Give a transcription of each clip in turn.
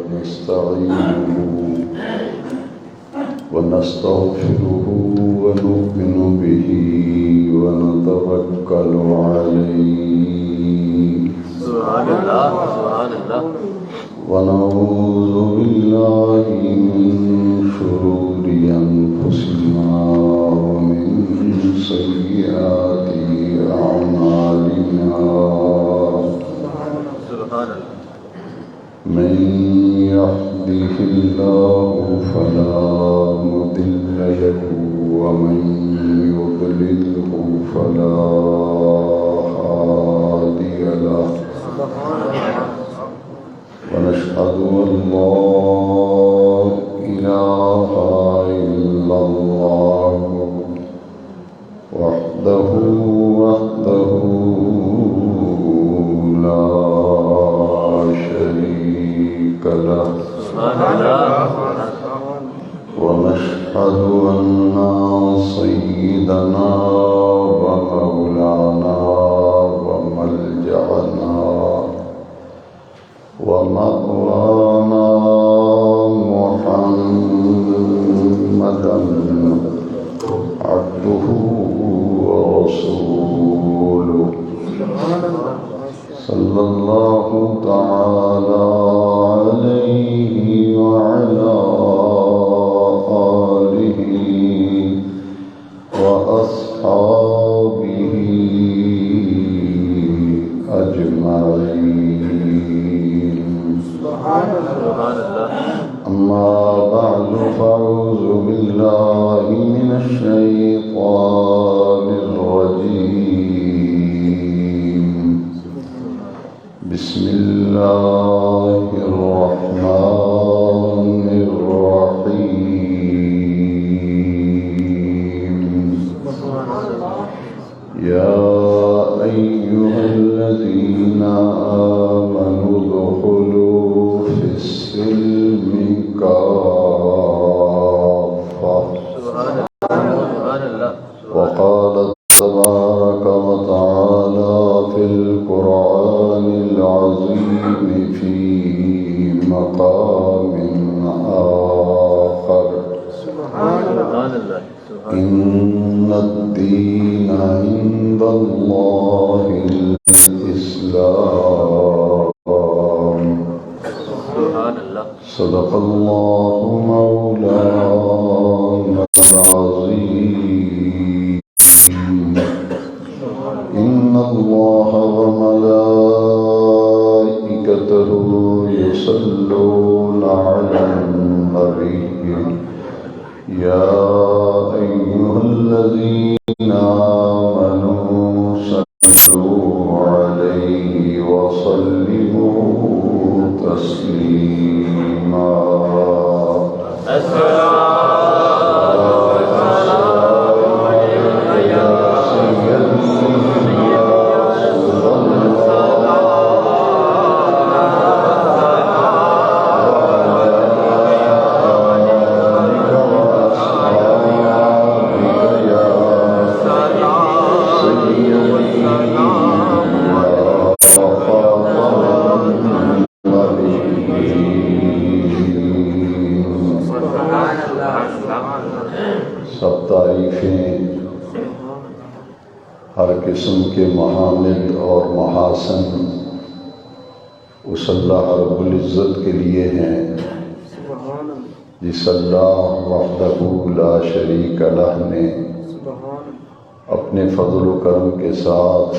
ونستعينه ونستغفره ونؤمن به ونتوكل عليه سبحان اللہ سبحان اللہ ونعوذ بالله من شرور أنفسنا ومن سيئات أعمالنا من يهده الله فلا مضل له ومن يضلله فلا هادي له ونشهد أن لا إله إلا الله وحده لا شريك له ونشهد أن سيدنا ومولانا وملجأنا ومأوانا محمدا عبده ورسوله صلى الله تعالى عليه وعلى آله وأصحابه أجمعين. أما بعد فأعوذ بالله من الشيطان الرجيم. بسم الله الرحمن الرحيم. يا أيها الذين آمنوا ادخلوا في السلم كافة. وقال تبارك وتعالى في القرآن العظيم في مقام آخر. إن الدين عند الله الإسلام. صدق الله مولانا العظيم. إن الله وملائكته يصلون على النبي يا أيها الذين آمنوا صلوا عليه وسلموا تسليما. ہر قسم کے محامد اور محاسن اس اللہ رب العزت کے لیے ہیں جس اللہ وحدہ لا شریک لہ نے اپنے فضل و کرم کے ساتھ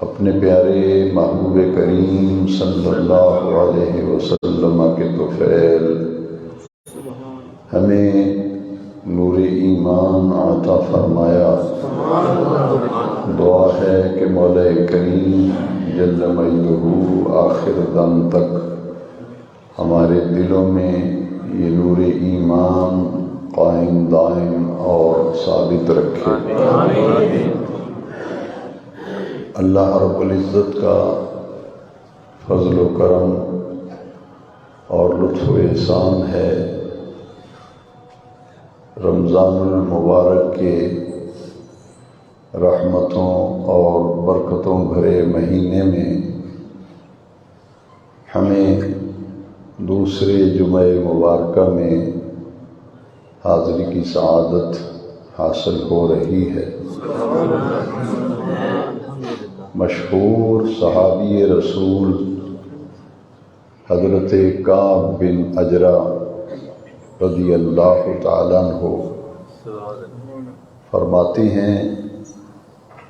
اپنے پیارے محبوب کریم صلی اللہ علیہ وسلم کے طفیل ہمیں نور ایمان عطا فرمایا. دعا ہے کہ مولا کریم جل مجدہ آخر دم تک ہمارے دلوں میں یہ نور ایمان قائم دائم اور ثابت رکھے. اللہ رب العزت کا فضل و کرم اور لطف و احسان ہے. رمضان المبارک کے رحمتوں اور برکتوں بھرے مہینے میں ہمیں دوسرے جمعہ مبارکہ میں حاضری کی سعادت حاصل ہو رہی ہے۔ مشہور صحابی رسول حضرت کعب بن عجرہ رضی اللہ تعالیٰ عنہ فرماتے ہیں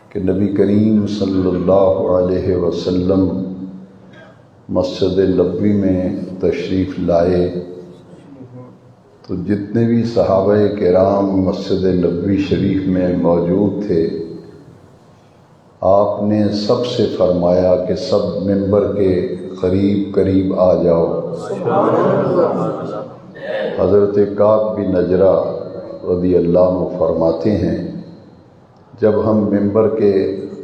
کہ نبی کریم صلی اللہ علیہ وسلم مسجد نبوی میں تشریف لائے تو جتنے بھی صحابہ کرام مسجد نبوی شریف میں موجود تھے، آپ نے سب سے فرمایا کہ سب ممبر کے قریب قریب آ جاؤ۔ حضرت کعب بن عجرہ رضی اللہ عنہ فرماتے ہیں جب ہم ممبر کے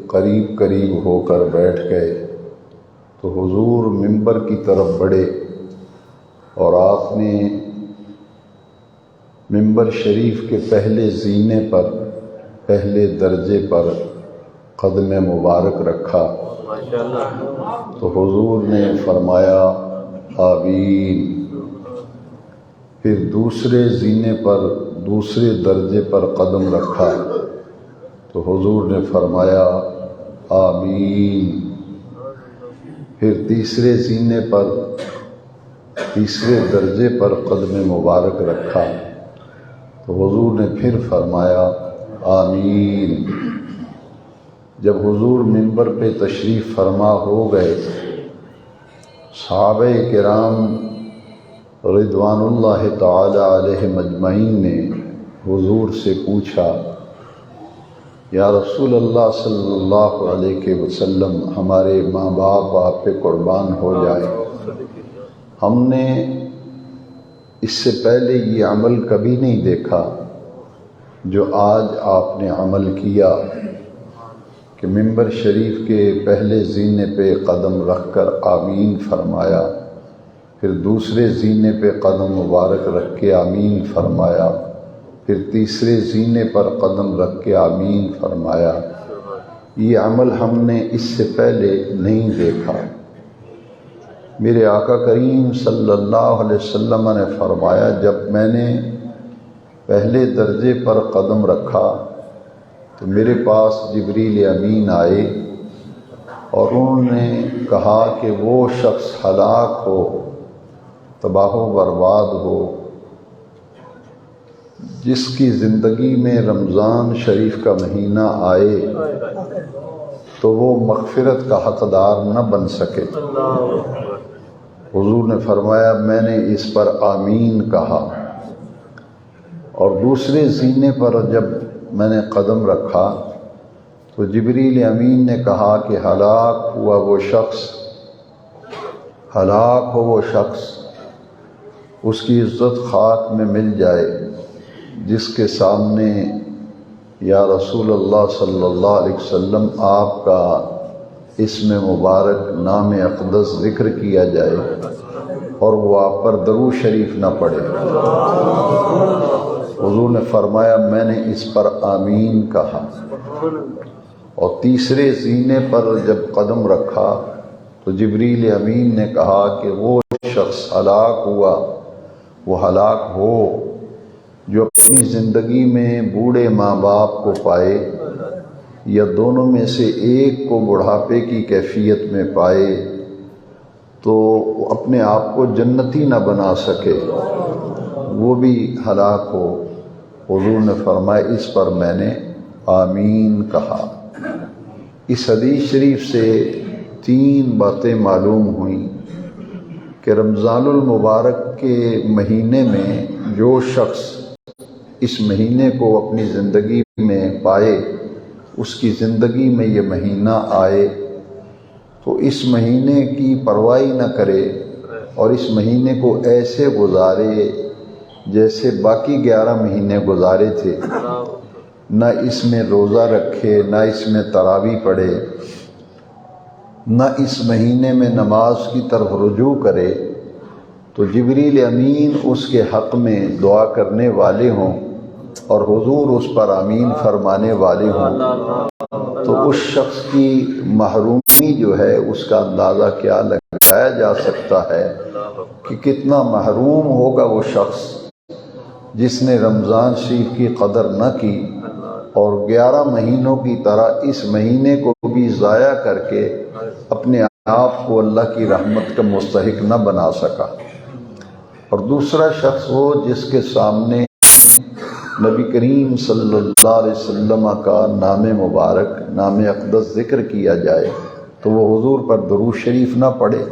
قریب قریب ہو کر بیٹھ گئے تو حضور ممبر کی طرف بڑھے اور آپ نے ممبر شریف کے پہلے زینے پر، پہلے درجے پر قدم مبارک رکھا تو حضور نے فرمایا آمین۔ پھر دوسرے زینے پر، دوسرے درجے پر قدم رکھا تو حضور نے فرمایا آمین۔ پھر تیسرے زینے پر، تیسرے درجے پر قدم مبارک رکھا تو حضور نے پھر فرمایا آمین۔ جب حضور منبر پہ تشریف فرما ہو گئے، صحابہ کرام رضوان اللہ تعالی علیہم اجمعین نے حضور سے پوچھا یا رسول اللہ صلی اللہ علیہ وسلم، ہمارے ماں باپ آپ پہ قربان ہو جائے، ہم نے اس سے پہلے یہ عمل کبھی نہیں دیکھا جو آج آپ نے عمل کیا کہ منبر شریف کے پہلے زینے پہ قدم رکھ کر آمین فرمایا، پھر دوسرے زینے پہ قدم مبارک رکھ کے آمین فرمایا، پھر تیسرے زینے پر قدم رکھ کے آمین فرمایا۔ یہ عمل ہم نے اس سے پہلے نہیں دیکھا۔ میرے آقا کریم صلی اللہ علیہ وسلم نے فرمایا جب میں نے پہلے درجے پر قدم رکھا تو میرے پاس جبریل امین آئے اور انہوں نے کہا کہ وہ شخص ہلاک ہو، تباہ و برباد ہو جس کی زندگی میں رمضان شریف کا مہینہ آئے تو وہ مغفرت کا حقدار نہ بن سکے۔ حضور نے فرمایا میں نے اس پر آمین کہا، اور دوسرے زینے پر جب میں نے قدم رکھا تو جبریل امین نے کہا کہ ہلاک ہوا وہ شخص، ہلاک ہو وہ شخص، اس کی عزت خاک میں مل جائے جس کے سامنے یا رسول اللہ صلی اللہ علیہ وسلم آپ کا اسم مبارک نام اقدس ذکر کیا جائے اور وہ آپ پر درود شریف نہ پڑھے۔ حضور نے فرمایا میں نے اس پر آمین کہا، اور تیسرے زینے پر جب قدم رکھا تو جبریل امین نے کہا کہ وہ شخص ہلاک ہوا، وہ ہلاک ہو جو اپنی زندگی میں بوڑھے ماں باپ کو پائے یا دونوں میں سے ایک کو بڑھاپے کی کیفیت میں پائے تو اپنے آپ کو جنتی نہ بنا سکے، وہ بھی ہلاک ہو۔ حضور نے فرمایا اس پر میں نے آمین کہا۔ اس حدیث شریف سے تین باتیں معلوم ہوئیں کہ رمضان المبارک کے مہینے میں جو شخص اس مہینے کو اپنی زندگی میں پائے، اس کی زندگی میں یہ مہینہ آئے تو اس مہینے کی پرواہ نہ کرے اور اس مہینے کو ایسے گزارے جیسے باقی 11 مہینے گزارے تھے، نہ اس میں روزہ رکھے، نہ اس میں تراویح پڑھے، نہ اس مہینے میں نماز کی طرف رجوع کرے، تو جبریل امین اس کے حق میں دعا کرنے والے ہوں اور حضور اس پر آمین فرمانے والے ہوں۔ تو اس شخص کی محرومی جو ہے اس کا اندازہ کیا لگایا جا سکتا ہے کہ کتنا محروم ہوگا وہ شخص جس نے رمضان شریف کی قدر نہ کی اور 11 مہینوں کی طرح اس مہینے کو بھی ضائع کر کے اپنے آپ کو اللہ کی رحمت کا مستحق نہ بنا سکا۔ اور دوسرا شخص وہ جس کے سامنے نبی کریم صلی اللہ علیہ وسلم کا نام مبارک، نام اقدس ذکر کیا جائے تو وہ حضور پر درود شریف نہ پڑھے،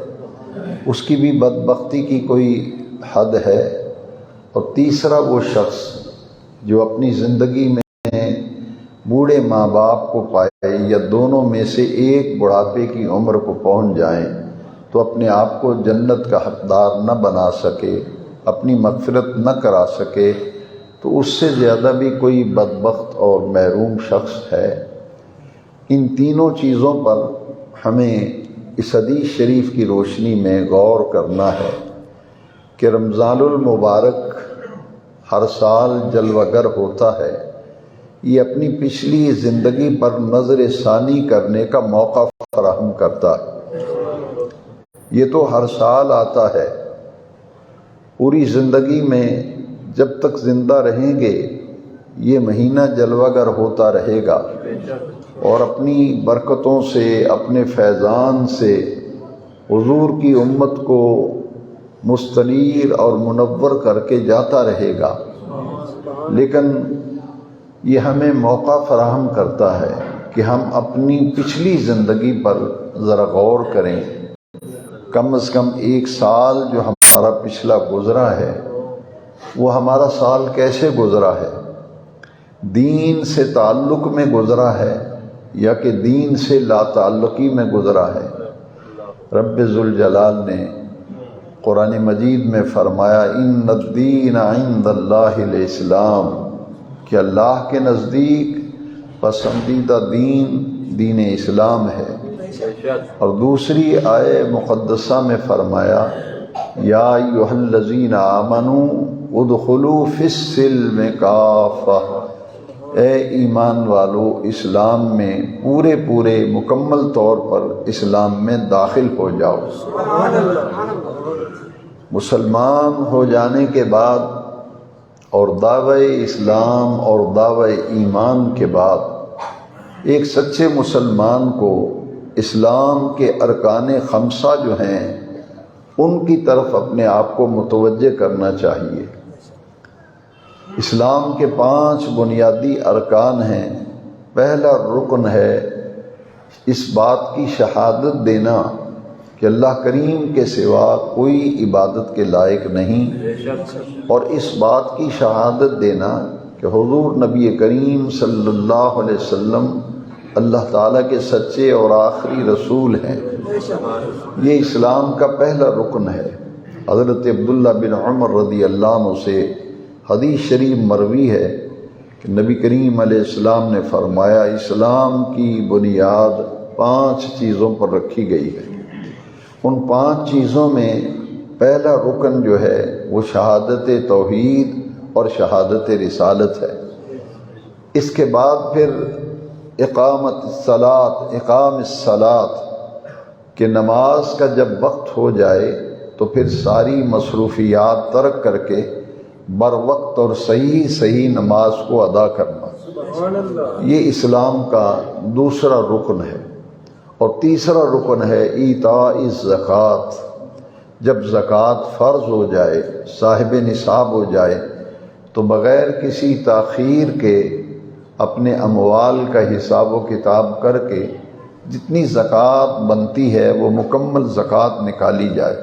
اس کی بھی بدبختی کی کوئی حد ہے۔ اور تیسرا وہ شخص جو اپنی زندگی میں بوڑھے ماں باپ کو پائے یا دونوں میں سے ایک بڑھاپے کی عمر کو پہنچ جائیں تو اپنے آپ کو جنت کا حقدار نہ بنا سکے، اپنی مغفرت نہ کرا سکے، تو اس سے زیادہ بھی کوئی بدبخت اور محروم شخص ہے۔ ان تینوں چیزوں پر ہمیں اس حدیث شریف کی روشنی میں غور کرنا ہے کہ رمضان المبارک ہر سال جلوہ گر ہوتا ہے، یہ اپنی پچھلی زندگی پر نظر ثانی کرنے کا موقع فراہم کرتا ہے۔ یہ تو ہر سال آتا ہے، پوری زندگی میں جب تک زندہ رہیں گے یہ مہینہ جلوہ گر ہوتا رہے گا، اور اپنی برکتوں سے، اپنے فیضان سے حضور کی امت کو مستنیر اور منور کر کے جاتا رہے گا۔ لیکن یہ ہمیں موقع فراہم کرتا ہے کہ ہم اپنی پچھلی زندگی پر ذرا غور کریں، کم از کم 1 سال جو ہمارا پچھلا گزرا ہے وہ ہمارا سال کیسے گزرا ہے؟ دین سے تعلق میں گزرا ہے یا کہ دین سے لا تعلقی میں گزرا ہے؟ رب ذوالجلال نے قرآن مجید میں فرمایا ان الدین عند اللہ الاسلام، کہ اللہ کے نزدیک پسندیدہ دین دین اسلام ہے۔ اور دوسری آیہ مقدسہ میں فرمایا یا ایھا الذین آمنوا ادخلوا فی السلم کافہ، اے ایمان والو اسلام میں پورے مکمل طور پر اسلام میں داخل ہو جاؤ۔ مسلمان ہو جانے کے بعد اور دعوی اسلام اور دعوی ایمان کے بعد ایک سچے مسلمان کو اسلام کے ارکان خمسہ جو ہیں ان کی طرف اپنے آپ کو متوجہ کرنا چاہیے۔ اسلام کے 5 بنیادی ارکان ہیں۔ پہلا رکن ہے اس بات کی شہادت دینا کہ اللہ کریم کے سوا کوئی عبادت کے لائق نہیں، اور اس بات کی شہادت دینا کہ حضور نبی کریم صلی اللہ علیہ وسلم اللہ تعالیٰ کے سچے اور آخری رسول ہیں۔ یہ اسلام کا پہلا رکن ہے۔ حضرت عبداللہ بن عمر رضی اللہ عنہ سے حدیث شریف مروی ہے کہ نبی کریم علیہ السلام نے فرمایا اسلام کی بنیاد 5 چیزوں پر رکھی گئی ہے۔ ان 5 چیزوں میں پہلا رکن جو ہے وہ شہادت توحید اور شہادت رسالت ہے۔ اس کے بعد پھر اقام الصلاۃ کہ نماز کا جب وقت ہو جائے تو پھر ساری مصروفیات ترک کر کے بر وقت اور صحیح نماز کو ادا کرنا، یہ اسلام کا دوسرا رکن ہے۔ اور تیسرا رکن ہے ایتاء الزکوٰۃ، جب زکوٰۃ فرض ہو جائے، صاحب نصاب ہو جائے تو بغیر کسی تاخیر کے اپنے اموال کا حساب و کتاب کر کے جتنی زکوٰۃ بنتی ہے وہ مکمل زکوٰۃ نکالی جائے۔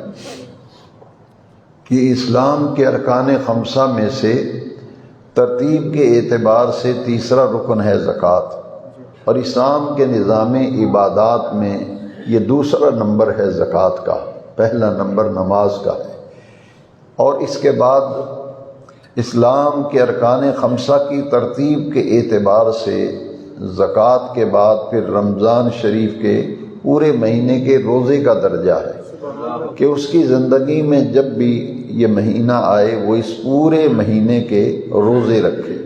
کہ اسلام کے ارکان خمسہ میں سے ترتیب کے اعتبار سے تیسرا رکن ہے زکوٰۃ، اور اسلام کے نظام عبادات میں یہ دوسرا نمبر ہے زکوٰۃ کا، پہلا نمبر نماز کا ہے۔ اور اس کے بعد اسلام کے ارکان خمسہ کی ترتیب کے اعتبار سے زکوٰۃ کے بعد پھر رمضان شریف کے پورے مہینے کے روزے کا درجہ ہے کہ اس کی زندگی میں جب بھی یہ مہینہ آئے وہ اس پورے مہینے کے روزے رکھے۔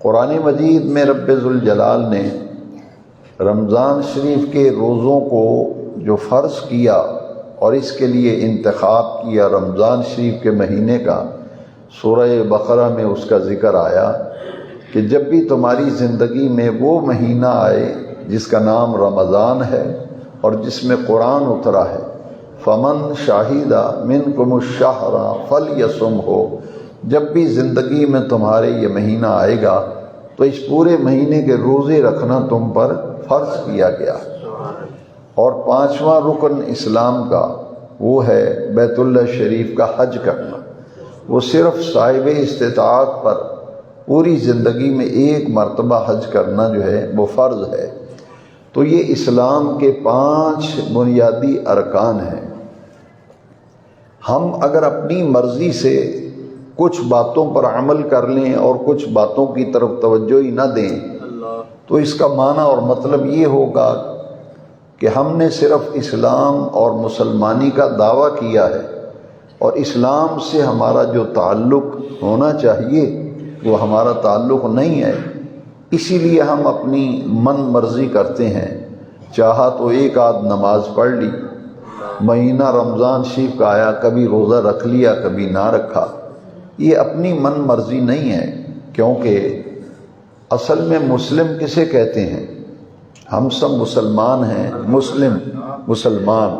قرآن مجید میں رب ذوالجلال نے رمضان شریف کے روزوں کو جو فرض کیا اور اس کے لیے انتخاب کیا رمضان شریف کے مہینے کا، سورہ بقرہ میں اس کا ذکر آیا کہ جب بھی تمہاری زندگی میں وہ مہینہ آئے جس کا نام رمضان ہے اور جس میں قرآن اترا ہے، فمن شاہدہ منکم الشہر فلیصم ہو، جب بھی زندگی میں تمہارے یہ مہینہ آئے گا تو اس پورے مہینے کے روزے رکھنا تم پر فرض کیا گیا۔ اور 5واں رکن اسلام کا وہ ہے بیت اللہ شریف کا حج کرنا، وہ صرف صاحب استطاعت پر پوری زندگی میں ایک مرتبہ حج کرنا جو ہے وہ فرض ہے۔ تو یہ اسلام کے 5 بنیادی ارکان ہیں۔ ہم اگر اپنی مرضی سے کچھ باتوں پر عمل کر لیں اور کچھ باتوں کی طرف توجہ ہی نہ دیں تو اس کا معنی اور مطلب یہ ہوگا کہ ہم نے صرف اسلام اور مسلمانی کا دعویٰ کیا ہے اور اسلام سے ہمارا جو تعلق ہونا چاہیے وہ ہمارا تعلق نہیں ہے، اسی لیے ہم اپنی من مرضی کرتے ہیں، چاہا تو ایک آدھ نماز پڑھ لی، مہینہ رمضان شریف کا آیا کبھی روزہ رکھ لیا کبھی نہ رکھا، یہ اپنی من مرضی نہیں ہے، کیونکہ اصل میں مسلم کسے کہتے ہیں؟ ہم سب مسلمان ہیں، مسلمان۔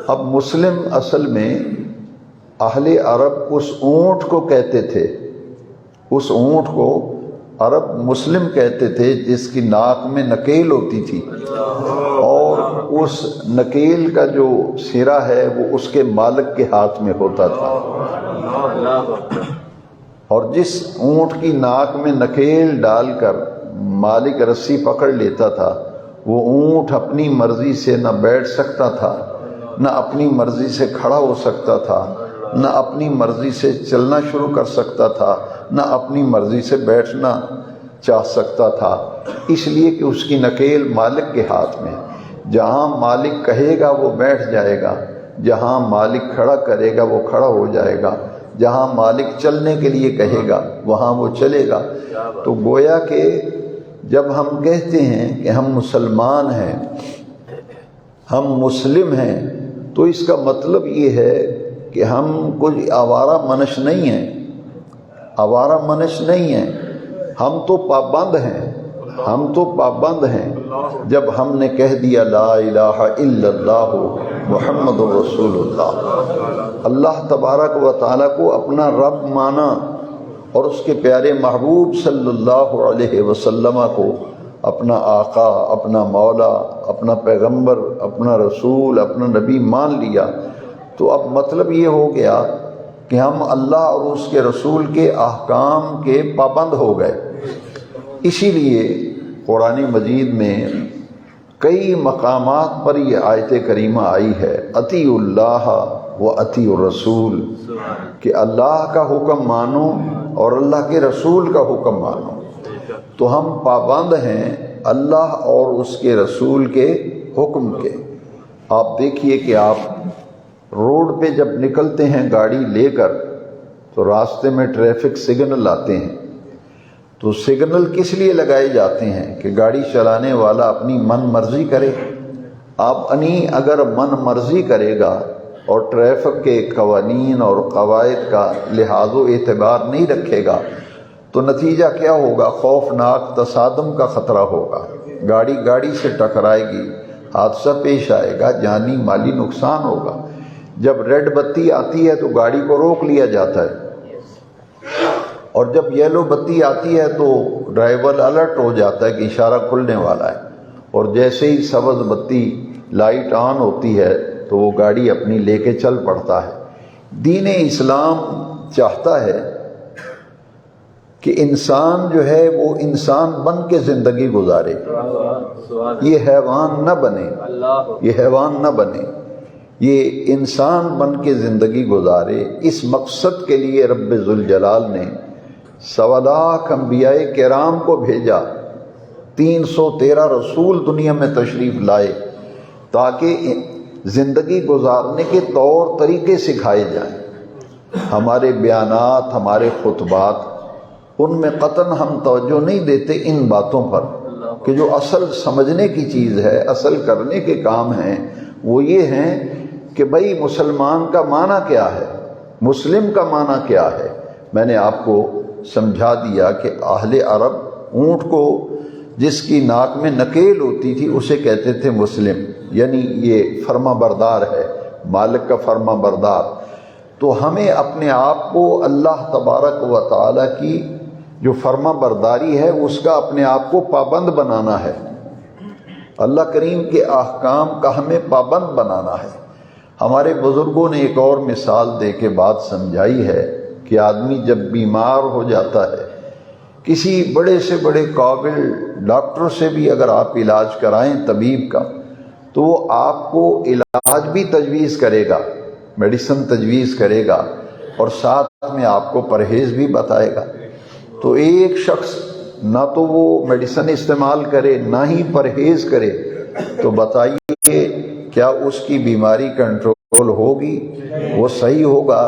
اب مسلم اصل میں اہل عرب اس اونٹ کو کہتے تھے، اس اونٹ کو عرب مسلم کہتے تھے جس کی ناک میں نکیل ہوتی تھی اور اس نکیل کا جو سرا ہے وہ اس کے مالک کے ہاتھ میں ہوتا تھا، اور جس اونٹ کی ناک میں نکیل ڈال کر مالک رسی پکڑ لیتا تھا وہ اونٹ اپنی مرضی سے نہ بیٹھ سکتا تھا، نہ اپنی مرضی سے کھڑا ہو سکتا تھا، نہ اپنی مرضی سے چلنا شروع کر سکتا تھا، نہ اپنی مرضی سے بیٹھنا چاہ سکتا تھا، اس لیے کہ اس کی نکیل مالک کے ہاتھ میں، جہاں مالک کہے گا وہ بیٹھ جائے گا، جہاں مالک کھڑا کرے گا وہ کھڑا ہو جائے گا، جہاں مالک چلنے کے لیے کہے گا وہاں وہ چلے گا۔ تو گویا کہ جب ہم کہتے ہیں کہ ہم مسلمان ہیں، ہم مسلم ہیں، تو اس کا مطلب یہ ہے کہ ہم کوئی آوارہ منش نہیں ہیں، آوارہ منش نہیں ہیں، ہم تو پابند ہیں، ہم تو پابند ہیں۔ جب ہم نے کہہ دیا لا الہ الا اللہ محمد رسول اللہ، اللہ تبارک و تعالیٰ کو اپنا رب مانا اور اس کے پیارے محبوب صلی اللہ علیہ وسلم کو اپنا آقا، اپنا مولا، اپنا پیغمبر، اپنا رسول، اپنا نبی مان لیا، تو اب مطلب یہ ہو گیا کہ ہم اللہ اور اس کے رسول کے احکام کے پابند ہو گئے۔ اسی لیے قرآن مجید میں کئی مقامات پر یہ آیت کریمہ آئی ہے، اطیعوا اللہ و اطیعوا الرسول، کہ اللہ کا حکم مانو اور اللہ کے رسول کا حکم مانو۔ تو ہم پابند ہیں اللہ اور اس کے رسول کے حکم کے۔ آپ دیکھیے کہ آپ روڈ پہ جب نکلتے ہیں گاڑی لے کر تو راستے میں ٹریفک سگنل آتے ہیں، تو سگنل کس لیے لگائے جاتے ہیں؟ کہ گاڑی چلانے والا اپنی من مرضی کرے۔ آپ اگر من مرضی کرے گا اور ٹریفک کے قوانین اور قواعد کا لحاظ و اعتبار نہیں رکھے گا تو نتیجہ کیا ہوگا؟ خوفناک تصادم کا خطرہ ہوگا، گاڑی سے ٹکرائے گی، حادثہ پیش آئے گا، جانی مالی نقصان ہوگا۔ جب ریڈ بتی آتی ہے تو گاڑی کو روک لیا جاتا ہے، اور جب یلو بتی آتی ہے تو ڈرائیور الرٹ ہو جاتا ہے کہ اشارہ کھلنے والا ہے، اور جیسے ہی سبز بتی لائٹ آن ہوتی ہے تو وہ گاڑی اپنی لے کے چل پڑتا ہے۔ دین اسلام چاہتا ہے کہ انسان جو ہے وہ انسان بن کے زندگی گزارے، یہ حیوان نہ بنے، یہ حیوان نہ بنے، یہ انسان بن کے زندگی گزارے۔ اس مقصد کے لیے رب ذوالجلال نے 1.25 لاکھ انبیاء کرام کو بھیجا، 313 رسول دنیا میں تشریف لائے تاکہ زندگی گزارنے کے طور طریقے سکھائے جائیں۔ ہمارے بیانات، ہمارے خطبات، ان میں قطعاً ہم توجہ نہیں دیتے ان باتوں پر کہ جو اصل سمجھنے کی چیز ہے، اصل کرنے کے کام ہیں، وہ یہ ہیں کہ بھائی مسلمان کا معنی کیا ہے، مسلم کا معنی کیا ہے۔ میں نے آپ کو سمجھا دیا کہ اہل عرب اونٹ کو جس کی ناک میں نکیل ہوتی تھی اسے کہتے تھے مسلم، یعنی یہ فرما بردار ہے، مالک کا فرما بردار۔ تو ہمیں اپنے آپ کو اللہ تبارک و تعالیٰ کی جو فرما برداری ہے اس کا اپنے آپ کو پابند بنانا ہے، اللہ کریم کے احکام کا ہمیں پابند بنانا ہے۔ ہمارے بزرگوں نے ایک اور مثال دے کے بات سمجھائی ہے کہ آدمی جب بیمار ہو جاتا ہے، کسی بڑے سے بڑے قابل ڈاکٹر سے بھی اگر آپ علاج کرائیں طبیب کا، تو وہ آپ کو علاج بھی تجویز کرے گا، میڈیسن تجویز کرے گا، اور ساتھ میں آپ کو پرہیز بھی بتائے گا۔ تو ایک شخص نہ تو وہ میڈیسن استعمال کرے نہ ہی پرہیز کرے، تو بتائیے کیا اس کی بیماری کنٹرول ہوگی، وہ صحیح ہوگا،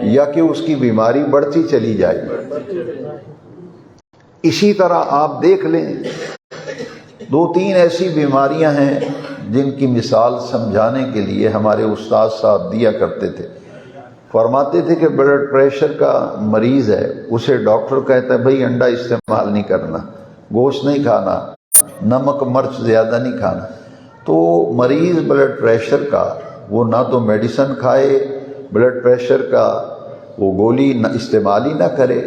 یا کہ اس کی بیماری بڑھتی چلی جائے گی؟ اسی طرح آپ دیکھ لیں، 2-3 ایسی بیماریاں ہیں جن کی مثال سمجھانے کے لیے ہمارے استاد صاحب دیا کرتے تھے۔ فرماتے تھے کہ بلڈ پریشر کا مریض ہے، اسے ڈاکٹر کہتا ہے بھائی انڈا استعمال نہیں کرنا، گوشت نہیں کھانا، نمک مرچ زیادہ نہیں کھانا۔ تو مریض بلڈ پریشر کا وہ نہ تو میڈیسن کھائے، بلڈ پریشر کا وہ گولی استعمال ہی نہ کرے،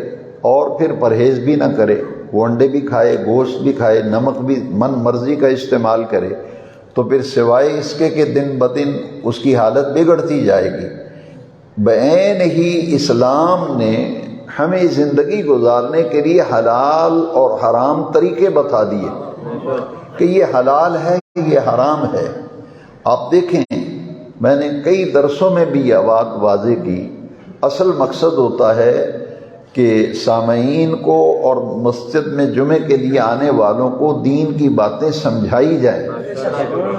اور پھر پرہیز بھی نہ کرے، وہ انڈے بھی کھائے، گوشت بھی کھائے، نمک بھی من مرضی کا استعمال کرے، تو پھر سوائے اس کے کہ دن بدن اس کی حالت بگڑتی جائے گی۔ بعین ہی اسلام نے ہمیں زندگی گزارنے کے لیے حلال اور حرام طریقے بتا دیے کہ یہ حلال ہے، یہ حرام ہے۔ آپ دیکھیں، میں نے کئی درسوں میں بھی یہ بات واضح کی، اصل مقصد ہوتا ہے کہ سامعین کو اور مسجد میں جمعے کے لیے آنے والوں کو دین کی باتیں سمجھائی جائیں،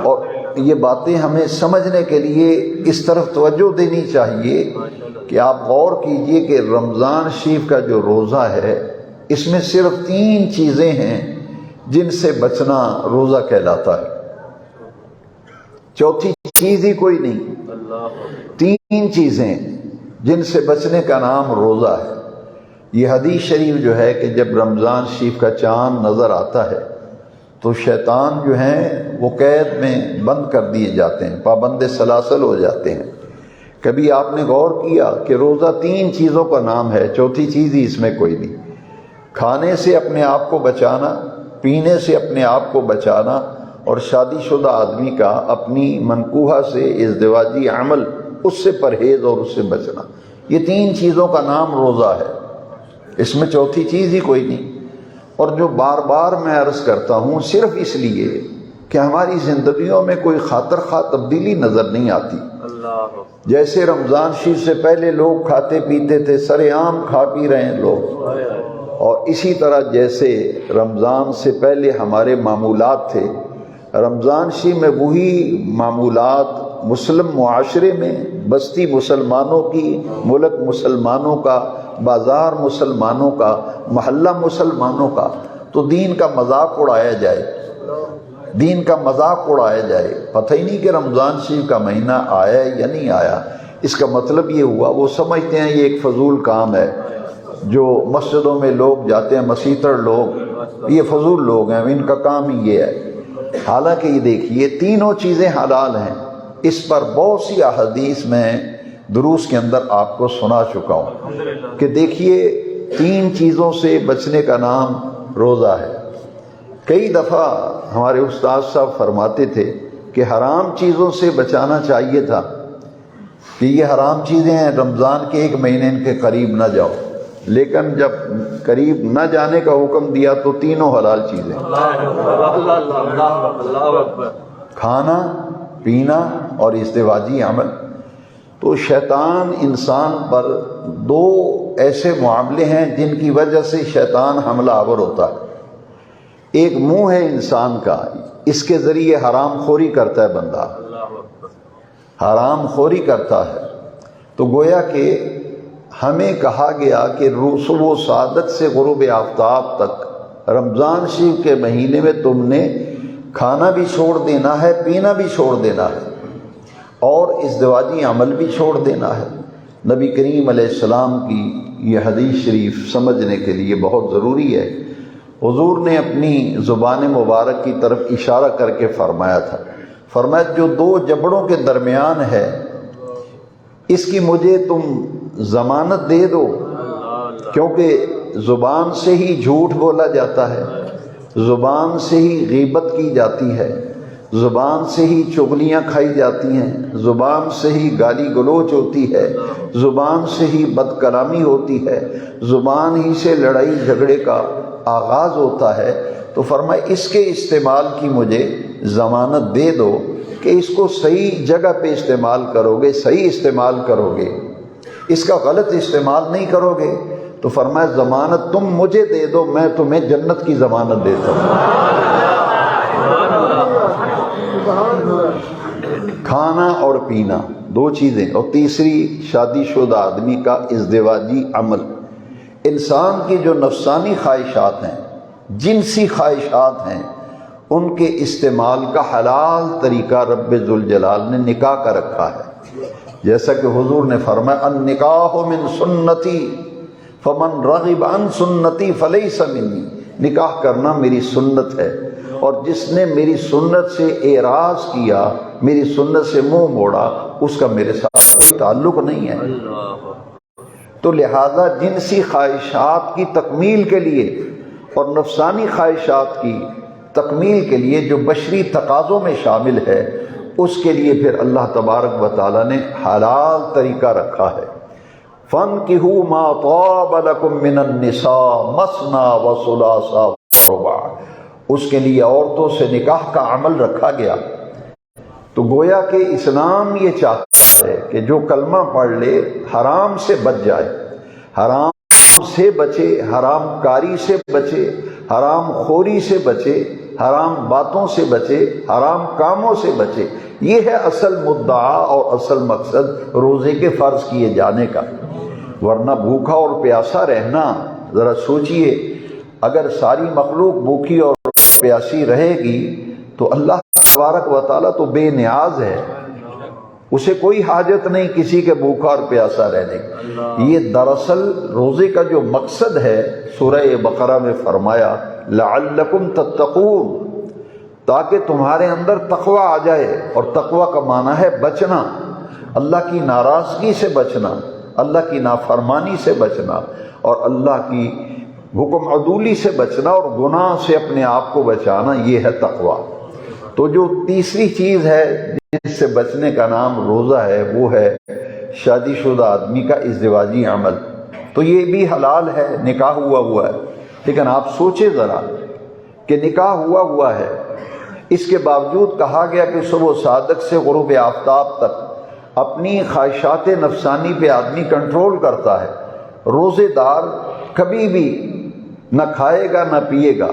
اور یہ باتیں ہمیں سمجھنے کے لیے اس طرف توجہ دینی چاہیے کہ آپ غور کیجئے کہ رمضان شریف کا جو روزہ ہے اس میں صرف 3 چیزیں ہیں جن سے بچنا روزہ کہلاتا ہے، چوتھی چیز ہی کوئی نہیں، 3 چیزیں جن سے بچنے کا نام روزہ ہے۔ یہ حدیث شریف جو ہے کہ جب رمضان شریف کا چاند نظر آتا ہے تو شیطان جو ہیں وہ قید میں بند کر دیے جاتے ہیں، پابند سلاسل ہو جاتے ہیں۔ کبھی آپ نے غور کیا کہ روزہ 3 چیزوں کا نام ہے، چوتھی چیز ہی اس میں کوئی نہیں۔ کھانے سے اپنے آپ کو بچانا، پینے سے اپنے آپ کو بچانا، اور شادی شدہ آدمی کا اپنی منکوحہ سے ازدواجی عمل اس سے پرہیز اور اس سے بچنا، یہ 3 چیزوں کا نام روزہ ہے، اس میں چوتھی چیز ہی کوئی نہیں۔ اور جو بار بار میں عرض کرتا ہوں صرف اس لیے کہ ہماری زندگیوں میں کوئی خاطر خواہ تبدیلی نظر نہیں آتی۔ جیسے رمضان شریف سے پہلے لوگ کھاتے پیتے تھے، سرے عام کھا پی رہے ہیں لوگ، اور اسی طرح جیسے رمضان سے پہلے ہمارے معمولات تھے، رمضان شریف میں وہی معمولات مسلم معاشرے میں، بستی مسلمانوں کی، ملک مسلمانوں کا، بازار مسلمانوں کا، محلہ مسلمانوں کا، تو دین کا مذاق اڑایا جائے، دین کا مذاق اڑایا جائے، پتہ ہی نہیں کہ رمضان شریف کا مہینہ آیا یا نہیں آیا۔ اس کا مطلب یہ ہوا وہ سمجھتے ہیں یہ ایک فضول کام ہے، جو مسجدوں میں لوگ جاتے ہیں، مسیتر لوگ، یہ فضول لوگ ہیں، ان کا کام ہی یہ ہے۔ حالانکہ یہ دیکھیے تینوں چیزیں حلال ہیں، اس پر بہت سی احادیث میں دروس کے اندر آپ کو سنا چکا ہوں کہ دیکھیے 3 چیزوں سے بچنے کا نام روزہ ہے۔ کئی دفعہ ہمارے استاد صاحب فرماتے تھے کہ حرام چیزوں سے بچانا چاہیے تھا کہ یہ حرام چیزیں ہیں، رمضان کے 1 مہینے ان کے قریب نہ جاؤ، لیکن جب قریب نہ جانے کا حکم دیا تو تینوں حلال چیزیں، کھانا، پینا اور ازدواجی عمل۔ تو شیطان انسان پر 2 ایسے معاملے ہیں جن کی وجہ سے شیطان حملہ آور ہوتا ہے۔ ایک منہ ہے انسان کا، اس کے ذریعے حرام خوری کرتا ہے بندہ، حرام خوری کرتا ہے۔ تو گویا کہ ہمیں کہا گیا کہ رسوب و سعادت سے غروب آفتاب تک رمضان شریف کے مہینے میں تم نے کھانا بھی چھوڑ دینا ہے، پینا بھی چھوڑ دینا ہے، اور ازدواجی عمل بھی چھوڑ دینا ہے۔ نبی کریم علیہ السلام کی یہ حدیث شریف سمجھنے کے لیے بہت ضروری ہے۔ حضور نے اپنی زبان مبارک کی طرف اشارہ کر کے فرمایا تھا، فرمایا جو دو جبڑوں کے درمیان ہے اس کی مجھے تم ضمانت دے دو، کیونکہ زبان سے ہی جھوٹ بولا جاتا ہے، زبان سے ہی غیبت کی جاتی ہے، زبان سے ہی چغلیاں کھائی جاتی ہیں، زبان سے ہی گالی گلوچ ہوتی ہے، زبان سے ہی بد کلامی ہوتی ہے، زبان ہی سے لڑائی جھگڑے کا آغاز ہوتا ہے۔ تو فرمایا اس کے استعمال کی مجھے ضمانت دے دو کہ اس کو صحیح جگہ پہ استعمال کرو گے، صحیح استعمال کرو گے، اس کا غلط استعمال نہیں کرو گے۔ تو فرمایا ضمانت تم مجھے دے دو، میں تمہیں جنت کی ضمانت دیتا ہوں۔ کھانا اور پینا دو چیزیں، اور تیسری شادی شدہ آدمی کا ازدواجی عمل۔ انسان کی جو نفسانی خواہشات ہیں، جنسی خواہشات ہیں، ان کے استعمال کا حلال طریقہ رب ذوالجلال نے نکاح کا رکھا ہے۔ جیسا کہ حضور نے فرمایا النکاح من سنتی فمن رغب عن سنتی فلیس منی، نکاح کرنا میری سنت ہے، اور جس نے میری سنت سے اعراض کیا، میری سنت سے منہ موڑا، اس کا میرے ساتھ کوئی تعلق نہیں ہے۔ تو لہذا جنسی خواہشات کی تکمیل کے لیے اور نفسانی خواہشات کی تکمیل کے لیے جو بشری تقاضوں میں شامل ہے، اس کے لیے پھر اللہ تبارک و تعالیٰ نے حلال طریقہ رکھا ہے۔ فَانْكِحُوا مَا طَابَ لَكُم مِّنَ النِّسَاءِ مَثْنَىٰ وَثُلَاثَ وَرُبَاعَ، اس کے لیے عورتوں سے نکاح کا عمل رکھا گیا۔ تو گویا کہ اسلام یہ چاہتا ہے کہ جو کلمہ پڑھ لے حرام سے بچ جائے، حرام سے بچے، حرام کاری سے بچے، حرام خوری سے بچے، حرام باتوں سے بچے، حرام کاموں سے بچے۔ یہ ہے اصل مدعا اور اصل مقصد روزے کے فرض کیے جانے کا۔ ورنہ بھوکا اور پیاسا رہنا، ذرا سوچئے، اگر ساری مخلوق بھوکی اور پیاسی رہے گی تو اللہ تبارک و تعالیٰ تو بے نیاز ہے، اسے کوئی حاجت نہیں کسی کے بھوکا اور پیاسا رہنے کی۔ یہ دراصل روزے کا جو مقصد ہے، سورہ بقرہ میں فرمایا لعلکم تتقون، تاکہ تمہارے اندر تقوی آ جائے، اور تقوی کا معنی ہے بچنا، اللہ کی ناراضگی سے بچنا، اللہ کی نافرمانی سے بچنا، اور اللہ کی حکم عدولی سے بچنا، اور گناہ سے اپنے آپ کو بچانا، یہ ہے تقوی۔ تو جو تیسری چیز ہے جس سے بچنے کا نام روزہ ہے، وہ ہے شادی شدہ آدمی کا ازدواجی عمل۔ تو یہ بھی حلال ہے، نکاح ہوا ہے، لیکن آپ سوچیں ذرا کہ نکاح ہوا ہے، اس کے باوجود کہا گیا کہ صبح صادق سے غروب آفتاب تک اپنی خواہشات نفسانی پہ آدمی کنٹرول کرتا ہے۔ روزے دار کبھی بھی نہ کھائے گا نہ پیے گا،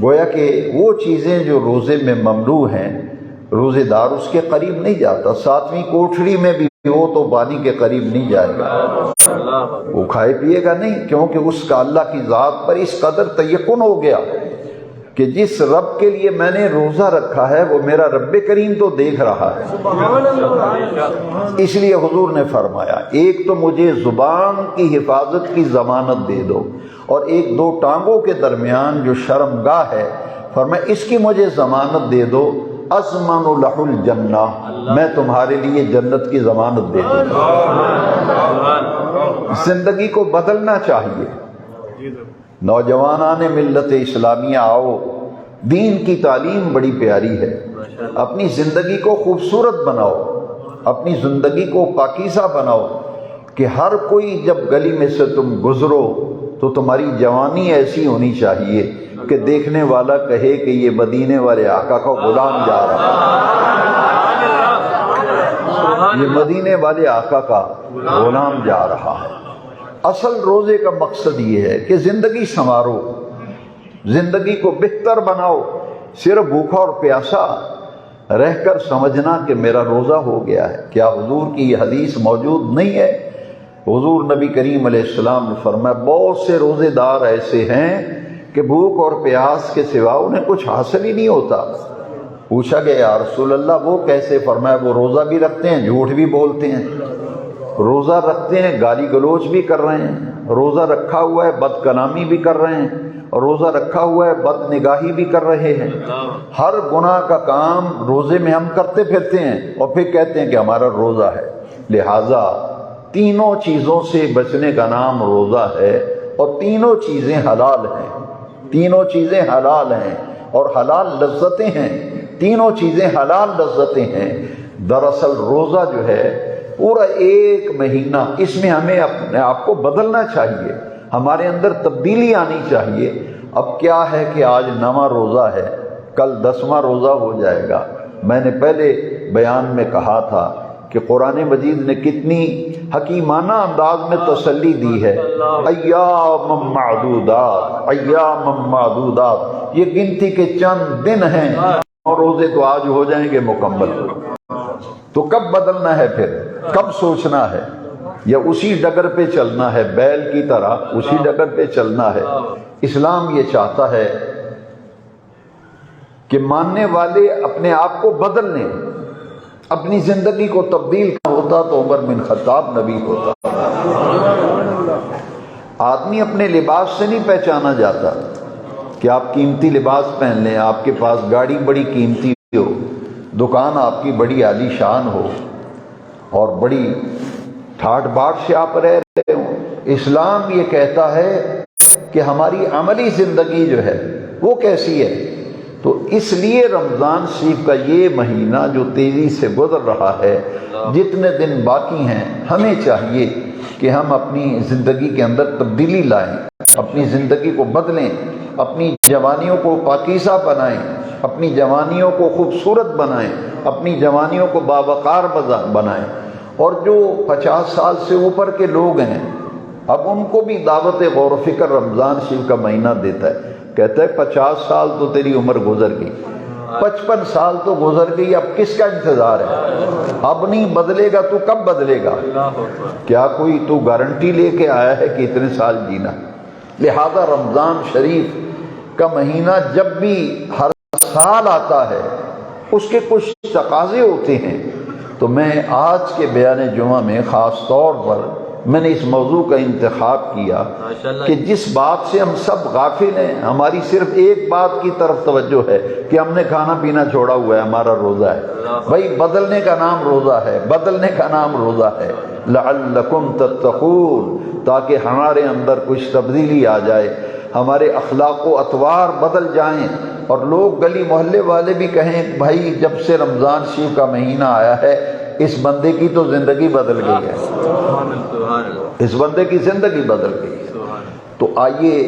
گویا کہ وہ چیزیں جو روزے میں ممنوع ہیں، روزے دار اس کے قریب نہیں جاتا۔ ساتویں کوٹھڑی میں بھی وہ تو پانی کے قریب نہیں جائے گا، وہ کھائے پیے گا نہیں، کیونکہ اس کا اللہ کی ذات پر اس قدر تیقن ہو گیا کہ جس رب کے لیے میں نے روزہ رکھا ہے وہ میرا رب کریم تو دیکھ رہا ہے۔ اس لیے حضور نے فرمایا ایک تو مجھے زبان کی حفاظت کی ضمانت دے دو، اور ایک دو ٹانگوں کے درمیان جو شرمگاہ ہے، فرمایا اس کی مجھے ضمانت دے دو، اضمن لہ الجنہ، میں تمہارے لیے جنت کی ضمانت دے دوں۔ زندگی کو بدلنا چاہیے۔ نوجوانان ملت اسلامیہ آؤ، دین کی تعلیم بڑی پیاری ہے، اپنی زندگی کو خوبصورت بناؤ، اپنی زندگی کو پاکیزہ بناؤ، کہ ہر کوئی جب گلی میں سے تم گزرو تو تمہاری جوانی ایسی ہونی چاہیے کہ دیکھنے والا کہے کہ یہ مدینے والے آقا کا غلام جا رہا ہے، یہ مدینے والے آقا کا غلام جا رہا ہے۔ اصل روزے کا مقصد یہ ہے کہ زندگی سنوارو، زندگی کو بہتر بناؤ۔ صرف بھوکا اور پیاسا رہ کر سمجھنا کہ میرا روزہ ہو گیا ہے، کیا حضور کی یہ حدیث موجود نہیں ہے؟ حضور نبی کریم علیہ السلام نے فرمایا بہت سے روزے دار ایسے ہیں کہ بھوک اور پیاس کے سوا انہیں کچھ حاصل ہی نہیں ہوتا۔ پوچھا گیا یا رسول اللہ وہ کیسے؟ فرمایا وہ روزہ بھی رکھتے ہیں، جھوٹ بھی بولتے ہیں، روزہ رکھتے ہیں گالی گلوچ بھی کر رہے ہیں، روزہ رکھا ہوا ہے بد کلامی بھی کر رہے ہیں، اور روزہ رکھا ہوا ہے بد نگاہی بھی کر رہے ہیں۔ ہر گناہ کا کام روزے میں ہم کرتے پھرتے ہیں اور پھر کہتے ہیں کہ ہمارا روزہ ہے۔ لہٰذا تینوں چیزوں سے بچنے کا نام روزہ ہے، اور تینوں چیزیں حلال ہیں، تینوں چیزیں حلال ہیں اور حلال لذتیں ہیں، تینوں چیزیں حلال لذتیں ہیں۔ دراصل روزہ جو ہے پورا ایک مہینہ، اس میں ہمیں اپنے آپ کو بدلنا چاہیے، ہمارے اندر تبدیلی آنی چاہیے۔ اب کیا ہے کہ آج 9واں روزہ ہے، کل 10واں روزہ ہو جائے گا۔ میں نے پہلے بیان میں کہا تھا کہ قرآن مجید نے کتنی حکیمانہ انداز میں تسلی دی ہے، ایام معدودات، ایام معدودات، یہ گنتی کے چند دن ہیں اور روزے تو آج ہو جائیں گے مکمل۔ تو کب بدلنا ہے پھر؟ کب سوچنا ہے؟ یا اسی ڈگر پہ چلنا ہے، بیل کی طرح اسی ڈگر پہ چلنا ہے؟ اسلام یہ چاہتا ہے کہ ماننے والے اپنے آپ کو بدل لیں، اپنی زندگی کو تبدیل کرنا ہوتا تو عمر بن خطاب نبی ہوتا۔ آدمی اپنے لباس سے نہیں پہچانا جاتا کہ آپ قیمتی لباس پہن لیں، آپ کے پاس گاڑی بڑی قیمتی ہو، دکان آپ کی بڑی عالی شان ہو اور بڑی ٹھاٹ باٹ سے آپ رہ رہے ہوں۔ اسلام یہ کہتا ہے کہ ہماری عملی زندگی جو ہے وہ کیسی ہے۔ تو اس لیے رمضان شریف کا یہ مہینہ جو تیزی سے گزر رہا ہے، جتنے دن باقی ہیں، ہمیں چاہیے کہ ہم اپنی زندگی کے اندر تبدیلی لائیں، اپنی زندگی کو بدلیں، اپنی جوانیوں کو پاکیزہ بنائیں، اپنی جوانیوں کو خوبصورت بنائیں، اپنی جوانیوں کو باوقار بنائیں۔ اور جو 50 سال سے اوپر کے لوگ ہیں، اب ان کو بھی دعوت غور و فکر رمضان شریف کا مہینہ دیتا ہے، کہتا ہے 50 سال تو تیری عمر گزر گئی، 55 سال تو گزر گئی، اب کس کا انتظار ہے؟ اب نہیں بدلے گا تو کب بدلے گا؟ کیا کوئی تو گارنٹی لے کے آیا ہے کہ اتنے سال جینا؟ لہذا رمضان شریف کا مہینہ جب بھی ہر سال آتا ہے اس کے کچھ تقاضے ہوتے ہیں۔ تو میں آج کے بیان جمعہ میں خاص طور پر میں نے اس موضوع کا انتخاب کیا کہ جس بات سے ہم سب غافل ہیں، ہماری صرف ایک بات کی طرف توجہ ہے کہ ہم نے کھانا پینا چھوڑا ہوا ہے، ہمارا روزہ ہے۔ بھائی بدلنے کا نام روزہ ہے، بدلنے کا نام روزہ ہے، لعلکم تتقون، تاکہ ہمارے اندر کچھ تبدیلی آ جائے، ہمارے اخلاق و اطوار بدل جائیں، اور لوگ گلی محلے والے بھی کہیں بھائی جب سے رمضان شریف کا مہینہ آیا ہے اس بندے کی تو زندگی بدل گئی ہے، اس بندے کی زندگی بدل گئی ہے۔ تو آئیے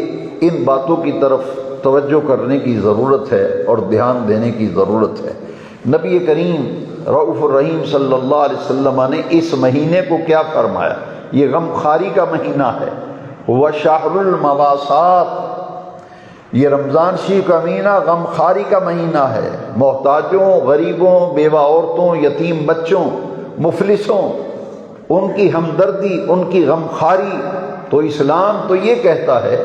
ان باتوں کی طرف توجہ کرنے کی ضرورت ہے اور دھیان دینے کی ضرورت ہے۔ نبی کریم رؤوف الرحیم صلی اللہ علیہ وسلم نے اس مہینے کو کیا فرمایا؟ یہ غمخواری کا مہینہ ہے، وہ شہر المواسات، یہ رمضان شریف کا مہینہ غمخواری کا مہینہ ہے۔ محتاجوں، غریبوں، بیوہ عورتوں، یتیم بچوں، مفلسوں، ان کی ہمدردی، ان کی غمخواری۔ تو اسلام تو یہ کہتا ہے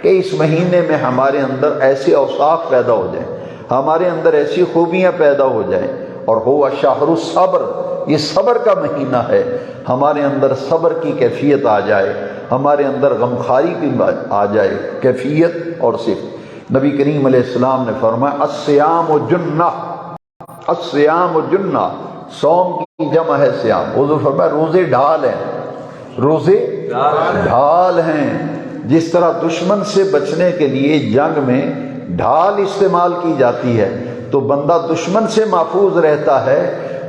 کہ اس مہینے میں ہمارے اندر ایسے اوصاف پیدا ہو جائیں، ہمارے اندر ایسی خوبیاں پیدا ہو جائیں، اور ہوا شہر الصبر، یہ صبر کا مہینہ ہے، ہمارے اندر صبر کی کیفیت آ جائے، ہمارے اندر غمخواری کی آ جائے کیفیت اور صفت۔ نبی کریم علیہ السلام نے فرمایا الصیام جنہ، الصیام جنہ، صوم کی جمع ہے صیام۔ حضور فرمایا روزے ڈھال ہیں، روزے ڈھال ہیں۔ جس طرح دشمن سے بچنے کے لیے جنگ میں ڈھال استعمال کی جاتی ہے، تو بندہ دشمن سے محفوظ رہتا ہے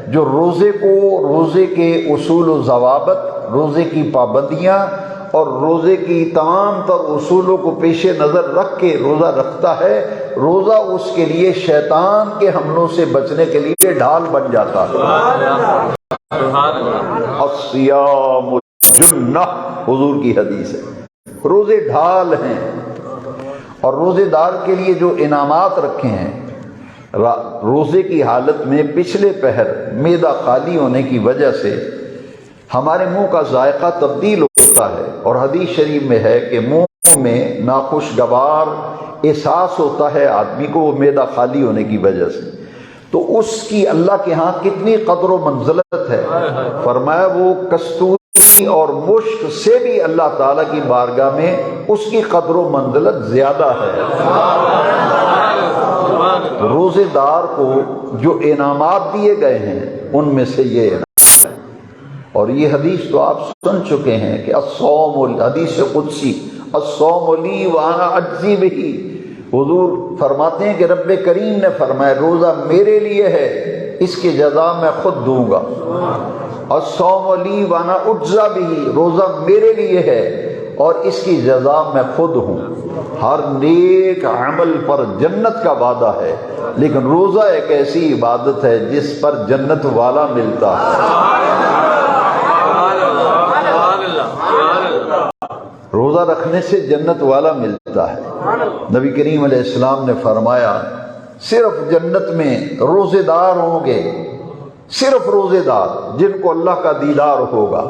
جو روزے کو، روزے کے اصول و ضوابط، روزے کی پابندیاں اور روزے کی تمام تر اصولوں کو پیش نظر رکھ کے روزہ رکھتا ہے۔ روزہ اس کے لیے شیطان کے حملوں سے بچنے کے لیے ڈھال بن جاتا ہے۔ الصیام جنہ، حضور کی حدیث ہے، روزے ڈھال ہیں۔ اور روزے دار کے لیے جو انعامات رکھے ہیں، روزے کی حالت میں پچھلے پہر معدہ خالی ہونے کی وجہ سے ہمارے منہ کا ذائقہ تبدیل ہوتا ہے، اور حدیث شریف میں ہے کہ منہ میں ناخوشگوار احساس ہوتا ہے آدمی کو، وہ معدہ خالی ہونے کی وجہ سے، تو اس کی اللہ کے ہاں کتنی قدر و منزلت ہے۔ فرمایا وہ کستوری اور مشک سے بھی اللہ تعالیٰ کی بارگاہ میں اس کی قدر و منزلت زیادہ ہے۔ روزے دار کو جو انعامات دیے گئے ہیں ان میں سے یہ انعام ہے، اور یہ حدیث تو آپ سن چکے ہیں کہ الصوم، حدیث قدسی، الصوم لی وانا اجزی بہ، حضور فرماتے ہیں کہ رب کریم نے فرمایا روزہ میرے لیے ہے، اس کی جزا میں خود دوں گا۔ الصوم لی وانا اجزی بہ، روزہ میرے لیے ہے اور اس کی جزا میں خود ہوں۔ ہر نیک عمل پر جنت کا وعدہ ہے، لیکن روزہ ایک ایسی عبادت ہے جس پر جنت والا ملتا ہے۔ روزہ رکھنے سے جنت والا ملتا ہے۔ نبی کریم علیہ السلام نے فرمایا صرف جنت میں روزے دار ہوں گے، صرف روزے دار جن کو اللہ کا دیدار ہوگا،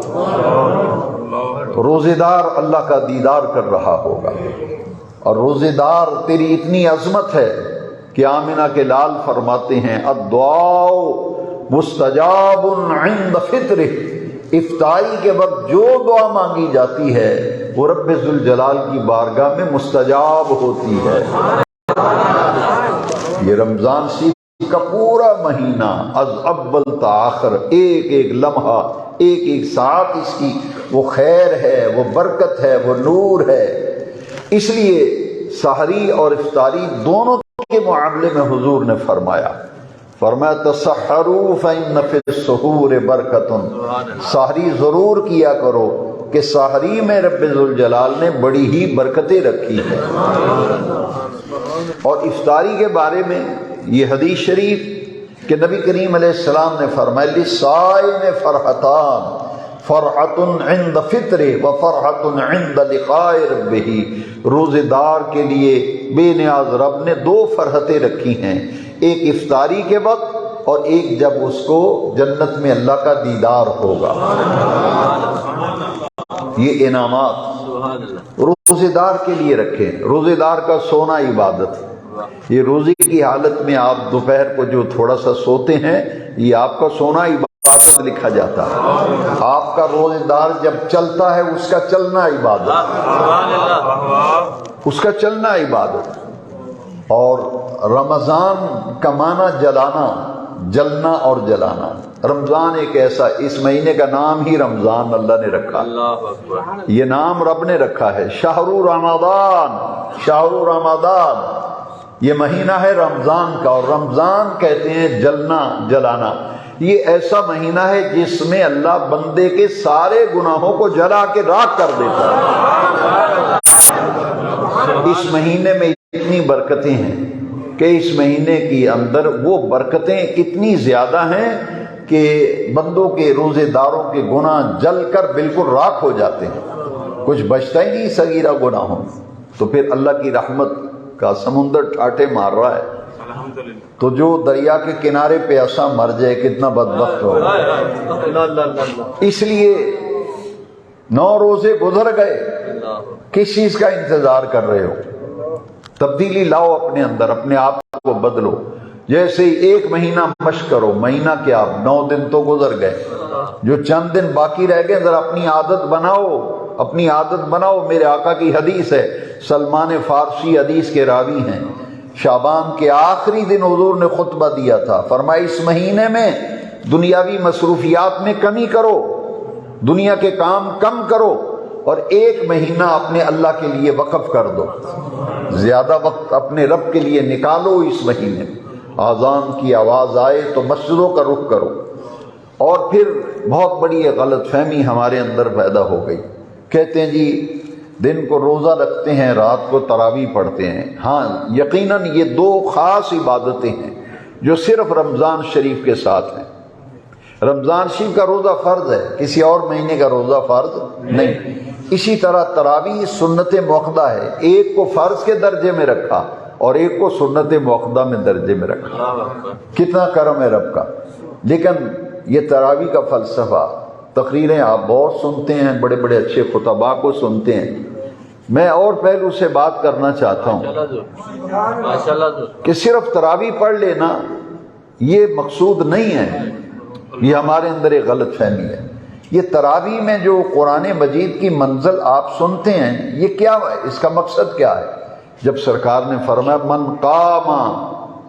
روزے دار اللہ کا دیدار کر رہا ہوگا۔ اور روزے دار تیری اتنی عظمت ہے کہ آمنہ کے لال فرماتے ہیں الدعاء مستجاب عند فطرہ، افطاری کے وقت جو دعا مانگی جاتی ہے وہ رب ذوالجلال کی بارگاہ میں مستجاب ہوتی ہے۔ یہ رمضان شریف کا پورا مہینہ از اول تا آخر، ایک ایک لمحہ، ایک ایک ساتھ اس کی وہ خیر ہے، وہ برکت ہے، وہ نور ہے۔ اس لیے سحری اور افطاری دونوں کے معاملے میں حضور نے فرمایا تسحروا فإن فی السحور برکۃ، سحری ضرور کیا کرو کہ سحری میں رب ذوالجلال نے بڑی ہی برکتیں رکھی ہیں۔ اور افطاری کے بارے میں یہ حدیث شریف کہ نبی کریم علیہ السلام نے فرمایا للصائم فرحتان، فرحۃ عند فطر و فرحۃ عند لقاء ربہ، روزے دار کے لیے بے نیاز رب نے دو فرحتیں رکھی ہیں، ایک افطاری کے وقت اور ایک جب اس کو جنت میں اللہ کا دیدار ہوگا۔ یہ انعامات روزے دار کے لیے رکھیں۔ روزے دار کا سونا عبادت ہے۔ یہ روزے کی حالت میں آپ دوپہر کو جو تھوڑا سا سوتے ہیں یہ آپ کا سونا عبادت لکھا جاتا ہے۔ آپ کا روزے دار جب چلتا ہے اس کا چلنا عبادت، اس کا چلنا عبادت۔ اور رمضان کا معنی جلانا، جلنا اور جلانا۔ رمضان ایک ایسا، اس مہینے کا نام ہی رمضان اللہ نے رکھا، یہ نام رب نے رکھا ہے۔ شہر رمضان، شہر رمضان، یہ مہینہ ہے رمضان کا، اور رمضان کہتے ہیں جلنا جلانا۔ یہ ایسا مہینہ ہے جس میں اللہ بندے کے سارے گناہوں کو جلا کے راکھ کر دیتا ہے۔ اس مہینے میں اتنی برکتیں ہیں کہ اس مہینے کے اندر وہ برکتیں اتنی زیادہ ہیں کہ بندوں کے، روزے داروں کے گناہ جل کر بالکل راکھ ہو جاتے ہیں، کچھ بچتا ہی نہیں صغیرہ گناہوں۔ تو پھر اللہ کی رحمت کا سمندر ٹھاٹھے مار رہا ہے، تو جو دریا کے کنارے پہ ایسا مر جائے کتنا بدبخت ہوگا۔ اس لیے 9 روزے گزر گئے، کس چیز کا انتظار کر رہے ہو؟ تبدیلی لاؤ اپنے اندر، اپنے آپ کو بدلو۔ جیسے ایک مہینہ مشق کرو، مہینہ کیا 9 دن تو گزر گئے، جو چند دن باقی رہ گئے ذرا اپنی عادت بناؤ، اپنی عادت بناؤ۔ میرے آقا کی حدیث ہے، سلمان فارسی حدیث کے راوی ہیں، شعبان کے آخری دن حضور نے خطبہ دیا تھا، فرمایا اس مہینے میں دنیاوی مصروفیات میں کمی کرو، دنیا کے کام کم کرو، اور ایک مہینہ اپنے اللہ کے لیے وقف کر دو، زیادہ وقت اپنے رب کے لیے نکالو اس مہینے میں۔ اذان کی آواز آئے تو مسجدوں کا رخ کرو۔ اور پھر بہت بڑی غلط فہمی ہمارے اندر پیدا ہو گئی، کہتے ہیں جی دن کو روزہ رکھتے ہیں، رات کو تراویح پڑھتے ہیں۔ ہاں یقیناً یہ 2 خاص عبادتیں ہیں جو صرف رمضان شریف کے ساتھ ہیں۔ رمضان شریف کا روزہ فرض ہے، کسی اور مہینے کا روزہ فرض نہیں۔ اسی طرح تراویح سنت موقدہ ہے، ایک کو فرض کے درجے میں رکھا اور ایک کو سنت موقدہ میں درجے میں رکھا۔ کتنا کرم ہے رب کا۔ لیکن یہ تراویح کا فلسفہ تقریریں آپ بہت سنتے ہیں، بڑے بڑے اچھے خطباء کو سنتے ہیں. میں اور پہلو سے بات کرنا چاہتا ہوں کہ صرف تراویح پڑھ لینا یہ مقصود نہیں ہے، یہ ہمارے اندر ایک غلط فہمی ہے. یہ تراویح میں جو قرآن مجید کی منزل آپ سنتے ہیں، یہ کیا ہے؟ اس کا مقصد کیا ہے؟ جب سرکار نے فرمایا من قام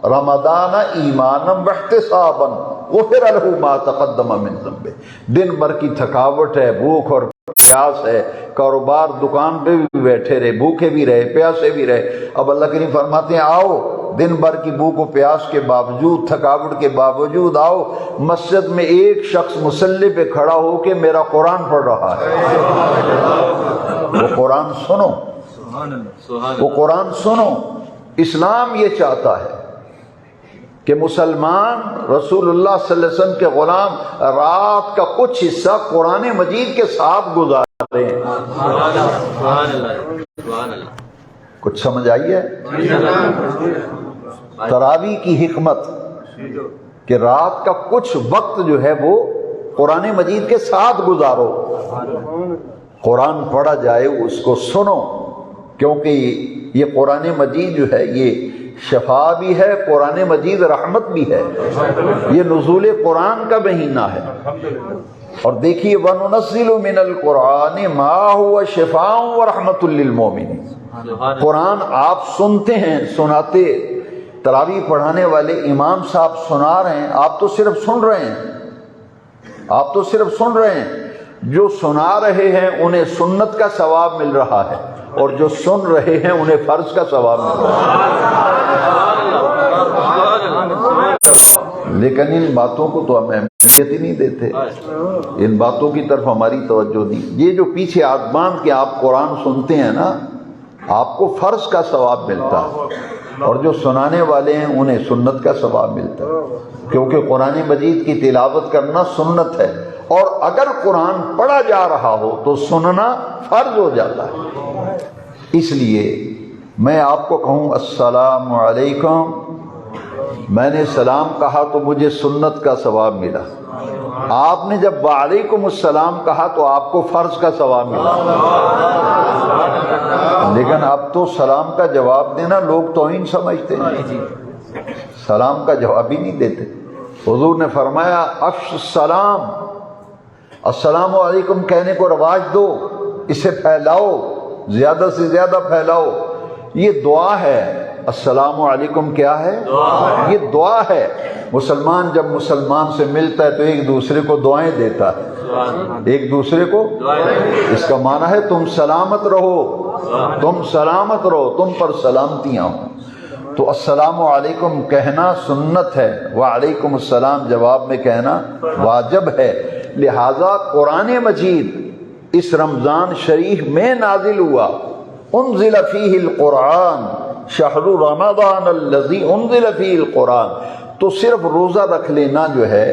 رمضان ایمانا واحتسابا غفر له ما تقدم من ذنبه، دن بھر کی تھکاوٹ ہے، بھوک اور پیاس ہے، کاروبار دکان پہ بھی بیٹھے رہے، بھوکے بھی رہے، پیاسے بھی رہے. اب اللہ کریم فرماتے ہیں آؤ، دن بھر کی بھوک و پیاس کے باوجود، تھکاوٹ کے باوجود آؤ، مسجد میں ایک شخص مصلی پہ کھڑا ہو کے میرا قرآن پڑھ رہا ہے، وہ قرآن سنو، وہ قرآن سنو. اسلام یہ چاہتا ہے کہ مسلمان رسول اللہ صلی اللہ علیہ وسلم کے غلام رات کا کچھ حصہ قرآن مجید کے ساتھ گزارتے ہیں. کچھ سمجھ آئی ہے؟ تراویح کی حکمت کہ رات کا کچھ وقت جو ہے وہ قرآن مجید کے ساتھ گزارو، قرآن پڑھا جائے، اس کو سنو، کیونکہ یہ قرآن مجید جو ہے یہ شفا بھی ہے، قرآن مجید رحمت بھی ہے، یہ نزول قرآن کا مہینہ ہے. اور دیکھیے وَنُنَزِّلُ مِنَ الْقُرْآنِ مَا هُوَ شِفَاءٌ وَرَحْمَةٌ لِّلْمُؤْمِنِينَ. قرآن آپ سنتے ہیں، سناتے، تراویح پڑھانے والے امام صاحب سنا رہے ہیں، آپ تو صرف سن رہے ہیں، آپ تو صرف سن رہے ہیں. جو سنا رہے ہیں انہیں سنت کا ثواب مل رہا ہے، اور جو سن رہے ہیں انہیں فرض کا ثواب مل رہا ہے. لیکن ان باتوں کو تو ہم اہمیت ہی نہیں دیتے، ان باتوں کی طرف ہماری توجہ نہیں. یہ جو پیچھے آسمان کے آپ قرآن سنتے ہیں نا، آپ کو فرض کا ثواب ملتا ہے، اور جو سنانے والے ہیں انہیں سنت کا ثواب ملتا ہے، کیونکہ قرآن مجید کی تلاوت کرنا سنت ہے، اور اگر قرآن پڑھا جا رہا ہو تو سننا فرض ہو جاتا ہے. اس لیے میں آپ کو کہوں السلام علیکم، میں نے سلام کہا تو مجھے سنت کا ثواب ملا. آپ نے جب وعلیکم السلام کہا تو آپ کو فرض کا ثواب ملا. لیکن اب تو سلام کا جواب دینا لوگ توہین سمجھتے ہیں، سلام کا جواب ہی نہیں دیتے. حضور نے فرمایا افش السلام، السلام علیکم کہنے کو رواج دو، اسے پھیلاؤ، زیادہ سے زیادہ پھیلاؤ. یہ دعا ہے. السلام علیکم کیا ہے؟ یہ دعا ہے. مسلمان جب مسلمان سے ملتا ہے تو ایک دوسرے کو دعائیں دیتا ہے، ایک دوسرے کو. اس کا معنی ہے تم سلامت رہو، تم سلامت رہو، تم پر سلامتیاں ہوں. تو السلام علیکم کہنا سنت ہے، وعلیکم السلام جواب میں کہنا واجب ہے. لہذا قرآن مجید اس رمضان شریف میں نازل ہوا. انزل فیہ القرآن شہر رمضان الذی انزل فیہ القرآن. تو صرف روزہ رکھ لینا جو ہے،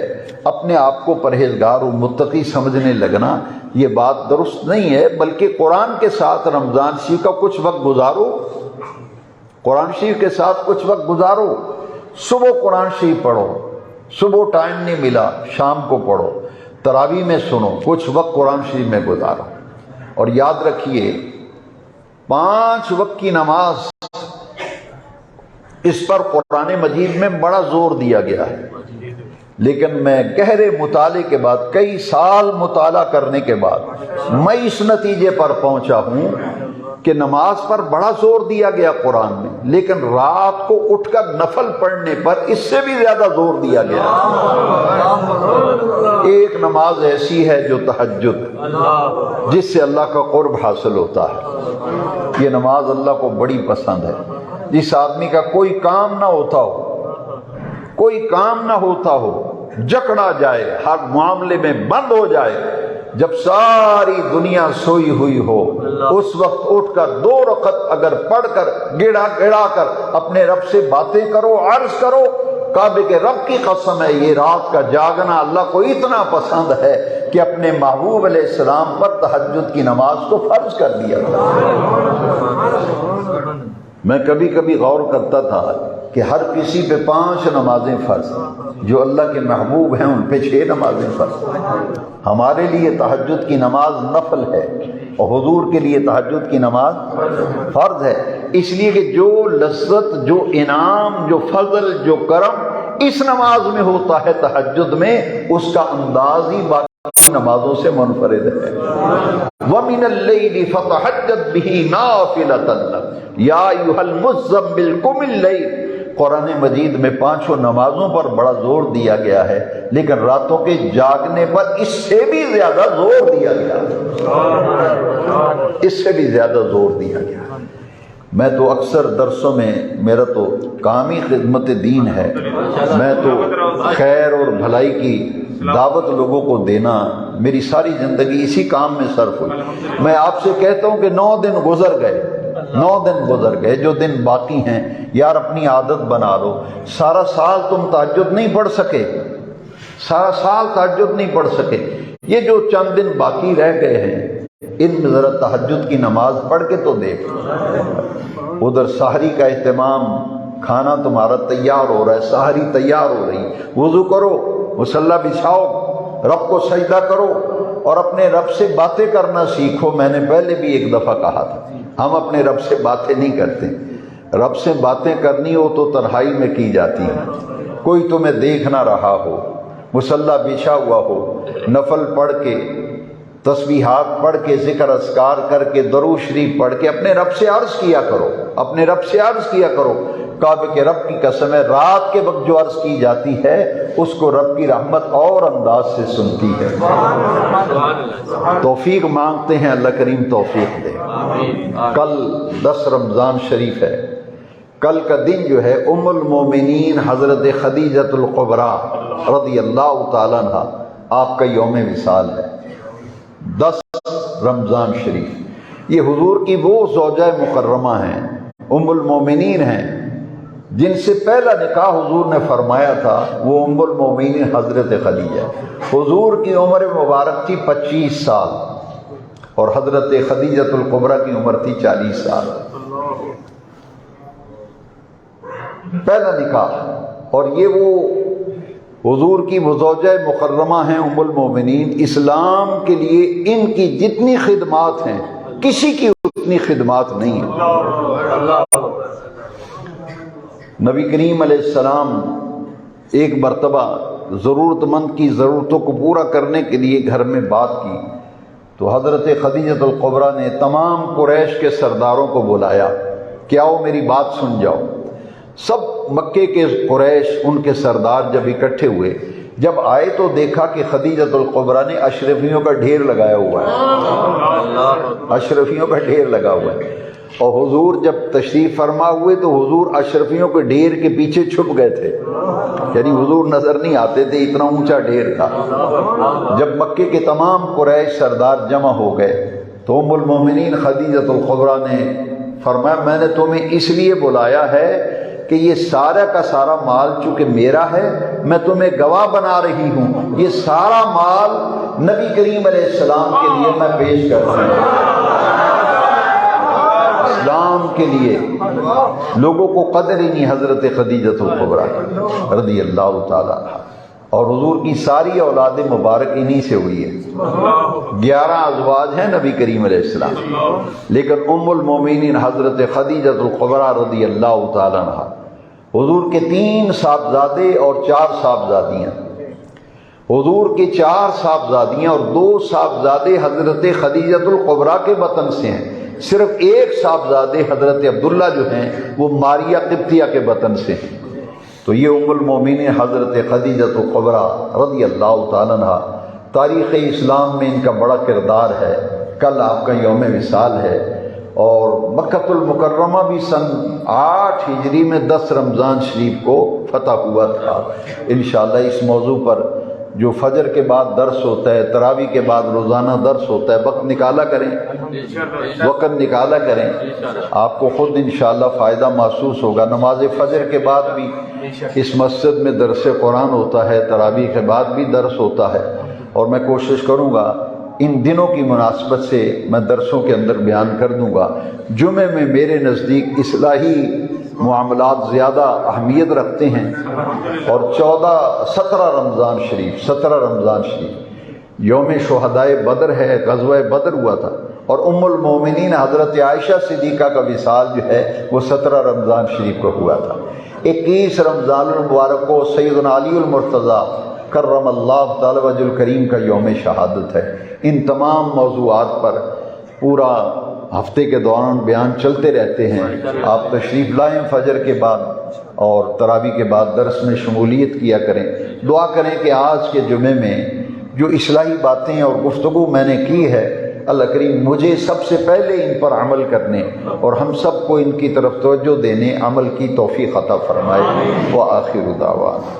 اپنے آپ کو پرہیزگار و متقی سمجھنے لگنا، یہ بات درست نہیں ہے. بلکہ قرآن کے ساتھ رمضان شریف کا کچھ وقت گزارو، قرآن شریف کے ساتھ کچھ وقت گزارو. صبح قرآن شریف پڑھو، صبح ٹائم نہیں ملا شام کو پڑھو، تراویح میں سنو، کچھ وقت قرآن شریف میں گزارو. اور یاد رکھیے 5 وقت کی نماز، اس پر قرآن مجید میں بڑا زور دیا گیا ہے. لیکن میں گہرے مطالعے کے بعد، کئی سال مطالعہ کرنے کے بعد میں اس نتیجے پر پہنچا ہوں کہ نماز پر بڑا زور دیا گیا قرآن میں، لیکن رات کو اٹھ کر نفل پڑھنے پر اس سے بھی زیادہ زور دیا گیا. ایک نماز ایسی ہے جو تہجد، جس سے اللہ کا قرب حاصل ہوتا ہے. یہ نماز اللہ کو بڑی پسند ہے. جس آدمی کا کوئی کام نہ ہوتا ہو، کوئی کام نہ ہوتا ہو، جکڑا جائے، ہر معاملے میں بند ہو جائے، جب ساری دنیا سوئی ہوئی ہو، اس وقت اٹھ کر 2 رکعت اگر پڑھ کر گڑا گڑا کر اپنے رب سے باتیں کرو، عرض کرو. کعبے کے رب کی قسم ہے، یہ رات کا جاگنا اللہ کو اتنا پسند ہے کہ اپنے محبوب علیہ السلام پر تہجد کی نماز کو فرض کر دیا تھا. میں کبھی کبھی غور کرتا تھا کہ ہر کسی پہ 5 نمازیں فرض ہیں، جو اللہ کے محبوب ہیں ان پہ 6 نمازیں فرض ہیں۔ ہمارے لیے تہجد کی نماز نفل ہے اور حضور کے لیے تہجد کی نماز فرض ہے، اس لیے کہ جو لذت، جو انعام، جو فضل، جو کرم اس نماز میں ہوتا ہے تہجد میں، اس کا انداز ہی باقی نمازوں سے منفرد ہے۔ وَمِنَ اللَّيْلِ فَتَهَجَّدْ بِهِ نَافِلَةً لَكَ يَا أَيُّهَا الْمُزَّمِّلُ قُمِ اللَّيْلَ۔ قرآن مجید میں 5 نمازوں پر بڑا زور دیا گیا ہے، لیکن راتوں کے جاگنے پر اس سے بھی زیادہ زور دیا گیا ہے، اس سے بھی زیادہ زور دیا گیا ہے۔ میں تو اکثر درسوں میں، میرا تو کام ہی خدمت دین ہے، میں تو خیر اور بھلائی کی دعوت لوگوں کو دینا، میری ساری زندگی اسی کام میں صرف ہوئی۔ میں آپ سے کہتا ہوں کہ 9 دن گزر گئے، 9 دن گزر گئے، جو دن باقی ہیں یار اپنی عادت بنا لو۔ سارا سال تم تہجد نہیں پڑھ سکے، سارا سال تہجد نہیں پڑھ سکے، یہ جو چند دن باقی رہ گئے ہیں ان میں ذرا تہجد کی نماز پڑھ کے تو دیکھ۔ ادھر سحری کا اہتمام، کھانا تمہارا تیار ہو رہا ہے، سحری تیار ہو رہی، وضو کرو، مصلی بچھاؤ، رب کو سجدہ کرو اور اپنے رب سے باتیں کرنا سیکھو۔ میں نے پہلے بھی ایک دفعہ کہا تھا، ہم اپنے رب سے باتیں نہیں کرتے، رب سے باتیں کرنی ہو تو تنہائی میں کی جاتی ہیں، کوئی تمہیں دیکھ نہ رہا ہو، مصلی بچھا ہوا ہو، نفل پڑھ کے، تسبیحات پڑھ کے، ذکر اذکار کر کے، درود شریف پڑھ کے اپنے رب سے عرض کیا کرو، اپنے رب سے عرض کیا کرو۔ کعبے کے رب کی قسم ہے، رات کے وقت جو عرض کی جاتی ہے اس کو رب کی رحمت اور انداز سے سنتی ہے۔ توفیق مانگتے ہیں، اللہ کریم توفیق دے۔ کل 10 رمضان شریف ہے، کل کا دن جو ہے ام المومنین حضرت خدیجۃ الکبریٰ رضی اللہ تعالیٰ عنہ آپ کا یوم وصال ہے، 10 رمضان شریف۔ یہ حضور کی وہ زوجہ مکرمہ ہیں، ام المومنین ہیں، جن سے پہلا نکاح حضور نے فرمایا تھا، وہ ام المومنین حضرت خدیجہ۔ حضور کی عمر مبارک تھی 25 سال اور حضرت خدیجۃ الکبریٰ کی عمر تھی 40 سال، پہلا نکاح۔ اور یہ وہ حضور کی وہ زوجہ مکرمہ ہیں، ام المومنین۔ اسلام کے لیے ان کی جتنی خدمات ہیں کسی کی اتنی خدمات نہیں ہیں۔ نبی کریم علیہ السلام ایک مرتبہ ضرورت مند کی ضرورتوں کو پورا کرنے کے لیے گھر میں بات کی تو حضرت خدیجۃ الکبریٰ نے تمام قریش کے سرداروں کو بلایا کہ آؤ میری بات سن جاؤ۔ سب مکے کے قریش، ان کے سردار جب اکٹھے ہوئے، جب آئے تو دیکھا کہ خدیجۃ الکبریٰ نے اشرفیوں کا ڈھیر لگایا ہوا ہے، اشرفیوں کا ڈھیر لگا ہوا ہے۔ اور حضور جب تشریف فرما ہوئے تو حضور اشرفیوں کے ڈھیر کے پیچھے چھپ گئے تھے، یعنی حضور نظر نہیں آتے تھے، اتنا اونچا ڈھیر تھا۔ جب مکے کے تمام قریش سردار جمع ہو گئے تو ام المومنین خدیجۃ الکبریٰ نے فرمایا میں نے تمہیں اس لیے بلایا ہے کہ یہ سارا کا سارا مال چونکہ میرا ہے، میں تمہیں گواہ بنا رہی ہوں، یہ سارا مال نبی کریم علیہ السلام کے لیے میں پیش کرتا ہوں۔ اسلام کے لیے لوگوں کو قدر ہی نہیں حضرت خدیجۃ الکبریٰ رضی اللہ تعالیٰ عنہ، اور حضور کی ساری اولاد مبارک انہی سے ہوئی ہے۔ 11 ازواج ہیں نبی کریم علیہ السلام، لیکن ام المومنین حضرت خدیجۃ الکبریٰ رضی اللہ تعالیٰ عنہ، حضور کے 3 صاحبزادے اور 4 صاحبزادیاں، حضور کے 4 صاحبزادیاں اور 2 صاحبزادے حضرت خدیجۃ الکبریٰ کے وطن سے ہیں، صرف ایک صاحبزادے حضرت عبداللہ جو ہیں وہ ماریہ قبطیہ کے وطن سے ہیں۔ تو یہ ام المومنین حضرت خدیجۃ الکبریٰ رضی اللہ تعالیٰ عنہ، تاریخ اسلام میں ان کا بڑا کردار ہے۔ کل آپ کا یوم وصال ہے، اور مکۃ المکرمہ بھی سن 8 ہجری میں 10 رمضان شریف کو فتح ہوا تھا۔ انشاءاللہ اس موضوع پر جو فجر کے بعد درس ہوتا ہے، تراویح کے بعد روزانہ درس ہوتا ہے، وقت نکالا کریں، وقت نکالا کریں، آپ کو خود انشاءاللہ فائدہ محسوس ہوگا۔ نماز فجر کے بعد بھی اس مسجد میں درس قرآن ہوتا ہے، تراویح کے بعد بھی درس ہوتا ہے، اور میں کوشش کروں گا ان دنوں کی مناسبت سے میں درسوں کے اندر بیان کر دوں گا۔ جمعے میں میرے نزدیک اصلاحی معاملات زیادہ اہمیت رکھتے ہیں، اور 17 رمضان شریف یوم شہدائے بدر ہے، غزوہ بدر ہوا تھا، اور ام المومنین حضرت عائشہ صدیقہ کا وصال جو ہے وہ 17 رمضان شریف کو ہوا تھا۔ 21 رمضان المبارک کو سیدنا علی المرتضیٰ کرم اللہ تعالی وجہ الکریم کا یوم شہادت ہے۔ ان تمام موضوعات پر پورا ہفتے کے دوران بیان چلتے رہتے ہیں، آپ تشریف لائیں فجر کے بعد اور تراویح کے بعد درس میں شمولیت کیا کریں۔ دعا کریں کہ آج کے جمعے میں جو اصلاحی باتیں اور گفتگو میں نے کی ہے، اللہ کریم مجھے سب سے پہلے ان پر عمل کرنے اور ہم سب کو ان کی طرف توجہ دینے عمل کی توفیق عطا فرمائے۔ وآخر دعوانا